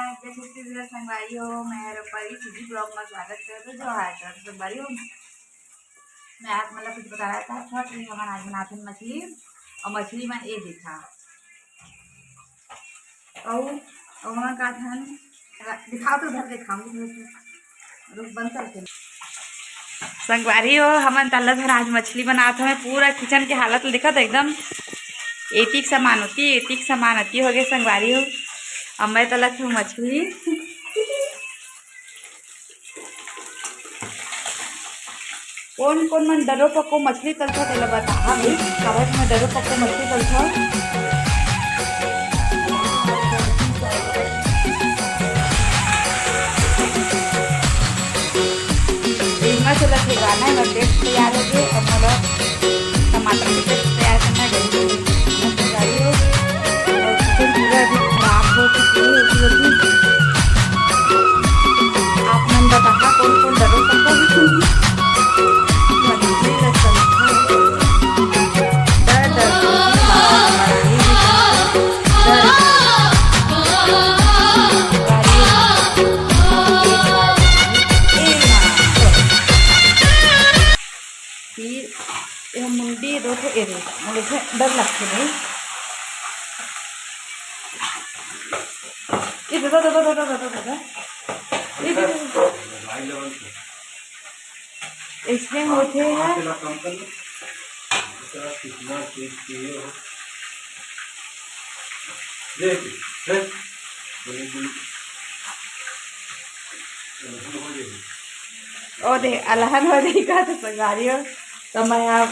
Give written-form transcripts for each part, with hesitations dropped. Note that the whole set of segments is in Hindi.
जय छत्तीसगढ़ संगवारी हो। मैं रूपाली सीधी ब्लॉग में स्वागत करते जो है संगवारी हो। मैं आज मतलब कुछ बता रहा था छठ में हमारा आज बनाते हैं मछली और मछली में ये देखा और का था दिखाओ तो उधर दिखाऊंगी रुक बंद करके संगवारी हो। हम तल्ला धर आज मछली बनाते हैं। पूरा किचन की हालत दिखा था एकदम एतिक सामान होती हो गए संगवारी हो। अब मैं तलक हूँ मछली कौन कौन मन डरो पको मछली तलता तेला बता भाई कब मैं डरो पको मछली तलता से लगे गाना है पेस्ट तैयार हो गए। अब मतलब टमाटर की पेस्ट तैयार करना है पूरा अभी खराब हो चुकी है। आप मन बता कौन कौन डरो पको मुंडी दो ठो एरे मुझे डर लगते नहीं इसमें होते हैं और दे अलहन हो देगा तो संगारी हो। तो मैं आप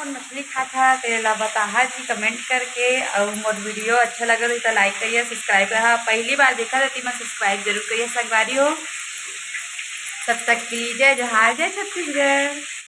मछली खाता तेला बता जी कमेंट करके और मोर वीडियो अच्छा लगे तो लाइक करिए सब्सक्राइब करा। पहली बार देखा रहती मैं सब्सक्राइब जरूर करिए संगवारी हो। तब तक के लिए जय जोहार जय छत्तीसगढ़।